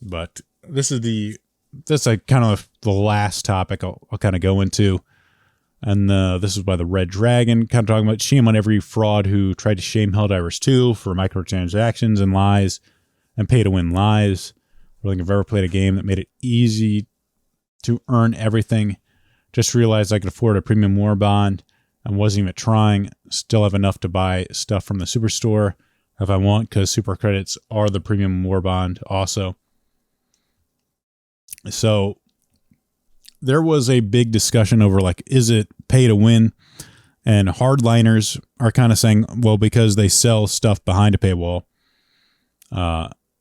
But this is like kind of the last topic I'll kind of go into. And this is by the Red Dragon, kind of talking about shame on every fraud who tried to shame Helldivers 2 for microtransactions and lies and pay-to-win lies. I don't think I've ever played a game that made it easy to earn everything. Just realized I could afford a premium war bond and wasn't even trying. Still have enough to buy stuff from the superstore if I want, because super credits are the premium war bond also. So there was a big discussion over, like, is it pay to win? And hardliners are kind of saying, well, because they sell stuff behind a paywall,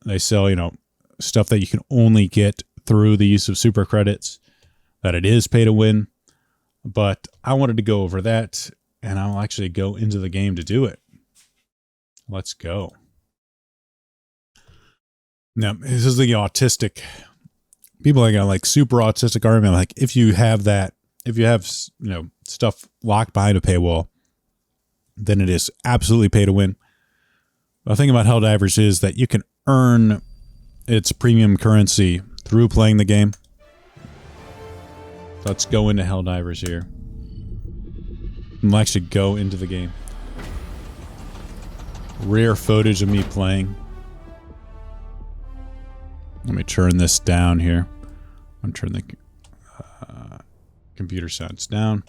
they sell, stuff that you can only get through the use of super credits, that it is pay to win. But I wanted to go over that, and I'll actually go into the game to do it. Let's go. Now, this is the autistic people that got like super autistic argument. Like, if you have stuff locked behind a paywall, then it is absolutely pay to win. The thing about Helldivers is that you can earn its premium currency through playing the game. Let's go into Helldivers here. And we'll actually go into the game. Rare footage of me playing. Let me turn this down here. I'm going to turn the computer sounds down.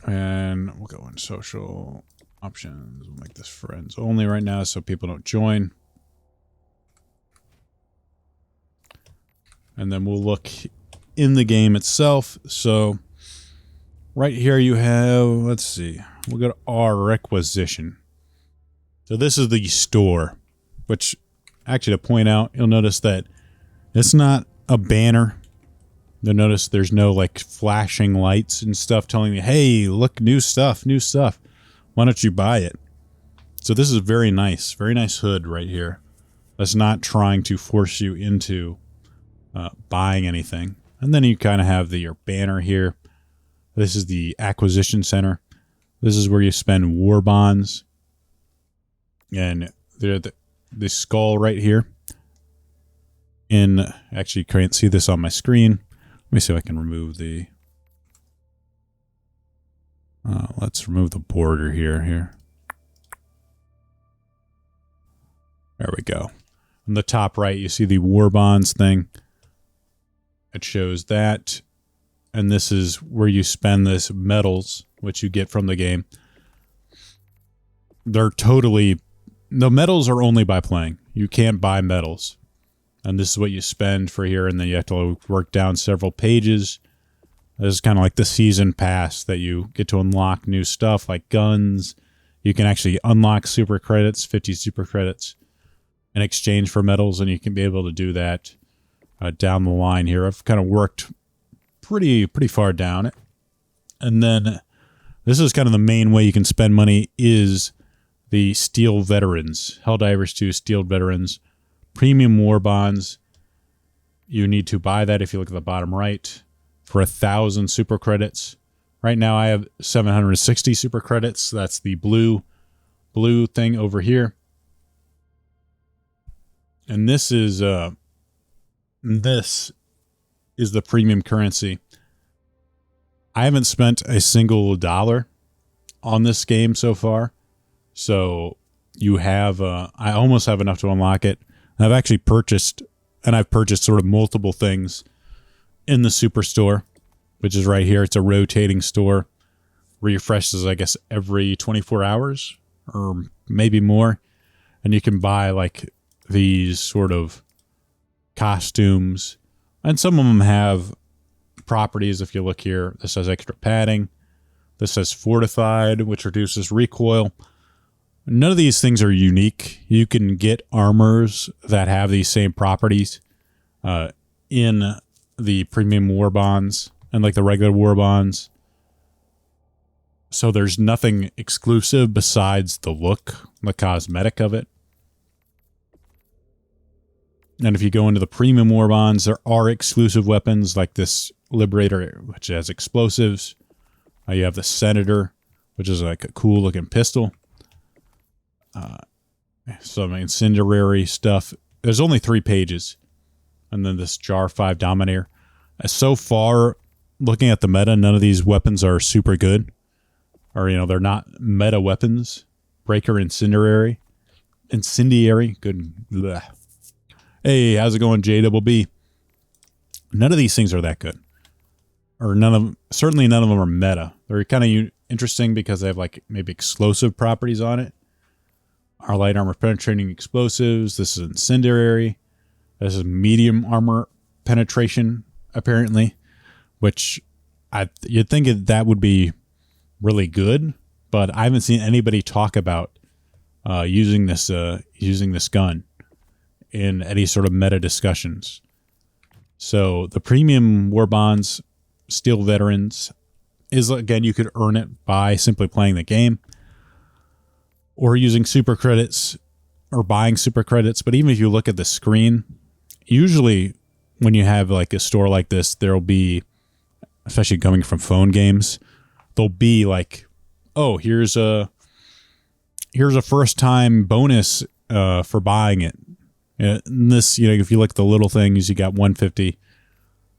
And we'll go in social options. We'll make this friends only right now so people don't join. And then we'll look in the game itself. So right here you have, let's see, we'll go to our requisition. So this is the store, which actually, to point out, you'll notice that it's not a banner. You'll notice there's no like flashing lights and stuff telling you, hey, look, new stuff. Why don't you buy it? So this is very nice hood right here. That's not trying to force you into buying anything. And then you kind of have your banner here. This is the acquisition center. This is where you spend war bonds. And the skull right here. Actually, you can't see this on my screen. Let me see if I can remove the... let's remove the border here. There we go. On the top right, you see the war bonds thing. It shows that. And this is where you spend this medals, which you get from the game. The medals are only by playing. You can't buy medals. And this is what you spend for here, and then you have to work down several pages. This is kind of like the season pass that you get to unlock new stuff, like guns. You can actually unlock super credits, 50 super credits, in exchange for medals, and you can be able to do that down the line here. I've kind of worked pretty far down it. And then this is kind of the main way you can spend money is the Steel Veterans, Helldivers 2 Steel Veterans, premium war bonds. You need to buy that if you look at the bottom right for 1,000 super credits. Right now I have 760 super credits. That's the blue thing over here. And this is the premium currency. I haven't spent a single dollar on this game so far. So you have, I almost have enough to unlock it. I've actually purchased sort of multiple things in the Superstore, which is right here. It's a rotating store. Refreshes, I guess, every 24 hours or maybe more. And you can buy like these sort of costumes. And some of them have properties. If you look here, this has extra padding. This has fortified, which reduces recoil. None of these things are unique. You can get armors that have these same properties in the premium war bonds and like the regular war bonds. So there's nothing exclusive besides the look, the cosmetic of it. And if you go into the premium war bonds, there are exclusive weapons like this Liberator, which has explosives. You have the Senator, which is like a cool looking pistol. Some incendiary stuff there's only 3 pages, and then this Jar 5 Dominator. So far, looking at the meta, none of these weapons are super good, or they're not meta weapons. Breaker, Incendiary, good. Blech. Hey, how's it going, JBB? None of these things are that good, or certainly none of them are meta. They're kind of interesting because they have like maybe explosive properties on it. Our light armor penetrating explosives. This is Incendiary. This is medium armor penetration, apparently, which you'd think that would be really good, but I haven't seen anybody talk about using this gun in any sort of meta discussions. So the premium war bonds, Steel Veterans, is, again, you could earn it by simply playing the game or using super credits or buying super credits. But even if you look at the screen, usually when you have like a store like this, there'll be, especially coming from phone games, there'll be like, oh, here's a first time bonus for buying it. And this, if you look at the little things, you got 150.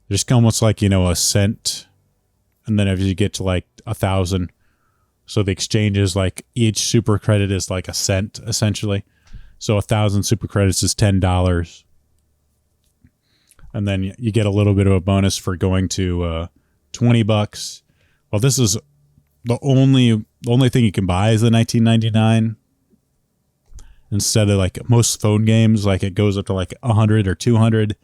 Just almost like, a cent. And then if you get to like 1,000, so the exchange is like each super credit is like a cent essentially. So 1,000 super credits is $10. And then you get a little bit of a bonus for going to $20. Well, this is the only thing you can buy is the 1999. Instead of like most phone games, like it goes up to like 100 or 200,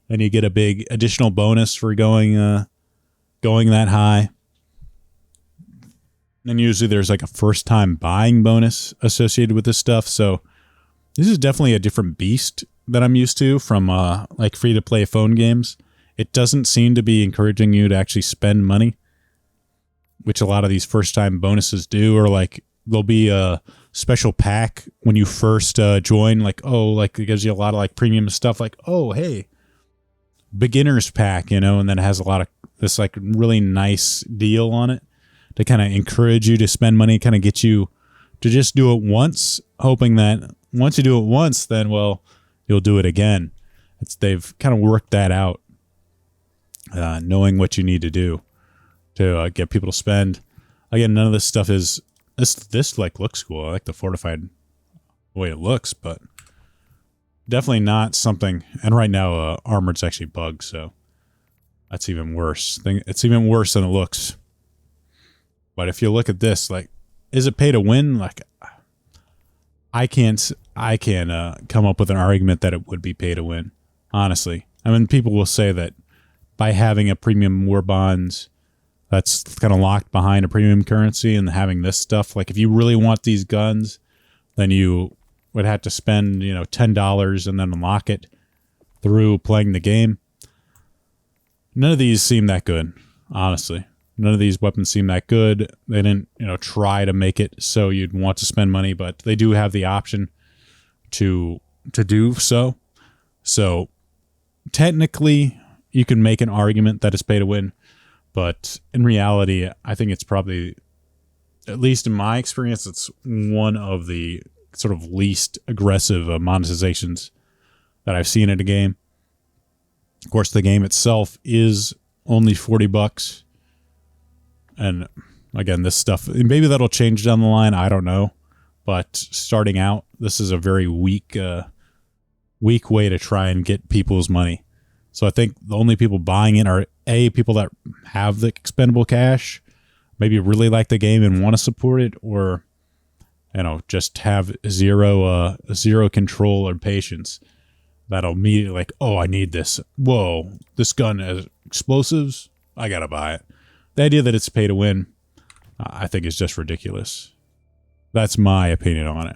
and you get a big additional bonus for going that high. And usually there's like a first time buying bonus associated with this stuff. So this is definitely a different beast that I'm used to from like free to play phone games. It doesn't seem to be encouraging you to actually spend money, which a lot of these first time bonuses do, or like there'll be a special pack when you first join, like, oh, like it gives you a lot of like premium stuff, like, oh, hey, beginner's pack, and then it has a lot of this like really nice deal on it to kind of encourage you to spend money, kind of get you to just do it once, hoping that once you do it once, then, well, you'll do it again. They've kind of worked that out, knowing what you need to do to get people to spend. Again, none of this stuff is, this like looks cool. I like the fortified way it looks, but definitely not something. And right now, armored's actually bugged, so that's even worse. It's even worse than it looks. But if you look at this, like, is it pay to win? Like, I can't come up with an argument that it would be pay to win, honestly. I mean, people will say that by having a premium war bonds that's kind of locked behind a premium currency and having this stuff, like if you really want these guns, then you would have to spend, $10 and then unlock it through playing the game. None of these seem that good, honestly. None of these weapons seem that good. They didn't, try to make it so you'd want to spend money, but they do have the option to do so. So technically, you can make an argument that it's pay to win, but in reality, I think it's probably, at least in my experience, it's one of the sort of least aggressive monetizations that I've seen in a game. Of course, the game itself is only $40. And again, this stuff, maybe that'll change down the line. I don't know. But starting out, this is a very weak way to try and get people's money. So I think the only people buying it are people that have the expendable cash, maybe really like the game and want to support it, or just have zero control or patience. That'll immediately like, oh, I need this. Whoa, this gun has explosives. I gotta buy it. The idea that it's pay to win, I think, is just ridiculous. That's my opinion on it.